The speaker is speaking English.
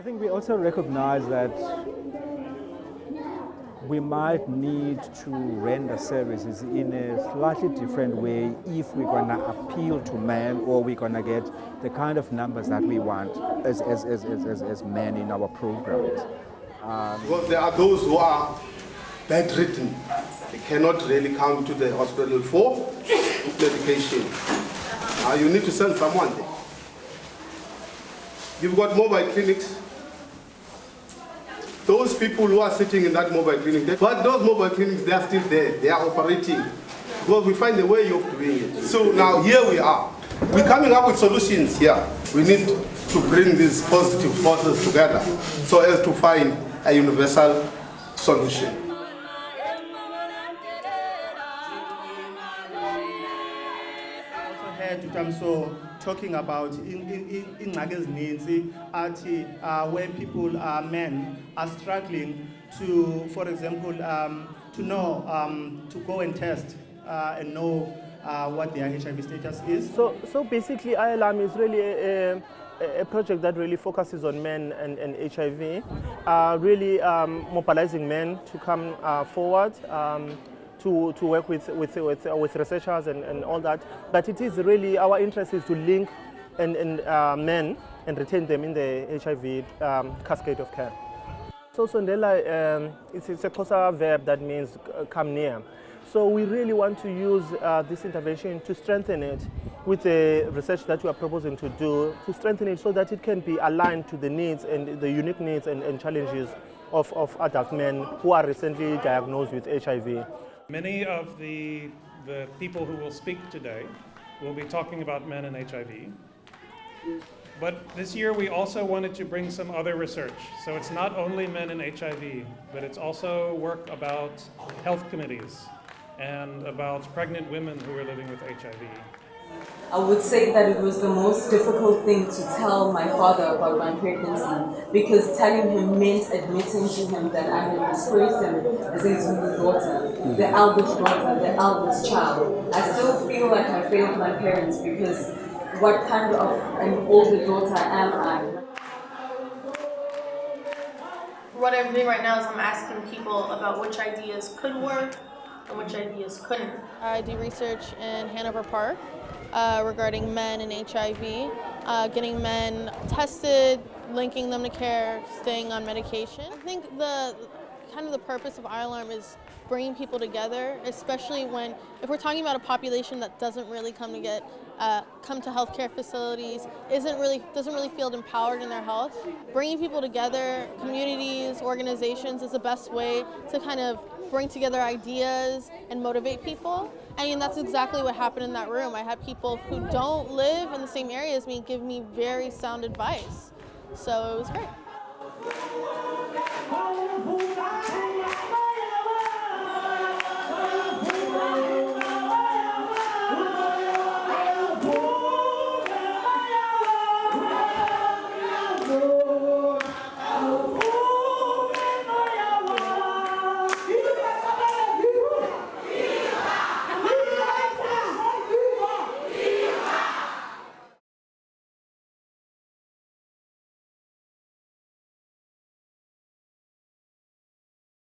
think we also recognize that we might need to render services in a slightly different way if we're going to appeal to men, or we're going to get the kind of numbers that we want as men in our programs. Because there are those who are bedridden. They cannot really come to the hospital for medication. You need to send someone there. You've got mobile clinics. Those people who are sitting in that mobile clinic, but those mobile clinics, they are still there. They are operating. Because we find a way of doing it. So now here we are. We're coming up with solutions here. We need to bring these positive forces together so as to find a universal solution. So talking about in where people, men, are struggling to, for example, to know, to go and test and know what their HIV status is. So basically, iALARM is really a project that really focuses on men and HIV, really mobilizing men to come forward. To work with researchers and all that, but it is really our interest is to link men and retain them in the HIV cascade of care. So Mandela, it's a Xhosa verb that means come near. So we really want to use this intervention to strengthen it with the research that we are proposing to do, to strengthen it so that it can be aligned to the needs and the unique needs and challenges of adult men who are recently diagnosed with HIV. Many of the people who will speak today will be talking about men and HIV. But this year we also wanted to bring some other research. So it's not only men and HIV, but it's also work about health committees and about pregnant women who are living with HIV. I would say that it was the most difficult thing to tell my father about my pregnancy, because telling him meant admitting to him that I had disgraced him as his new daughter, the eldest daughter, the eldest child. I still feel like I failed my parents, because what kind of an older daughter am I? What I'm doing right now is I'm asking people about which ideas could work and which ideas couldn't. I do research in Hanover Park regarding men and HIV, getting men tested, linking them to care, staying on medication. I think the purpose of iALARM is bringing people together, especially if we're talking about a population that doesn't really come to healthcare facilities, doesn't really feel empowered in their health. Bringing people together, communities, organizations, is the best way to kind of bring together ideas and motivate people. And that's exactly what happened in that room. I had people who don't live in the same area as me give me very sound advice. So it was great.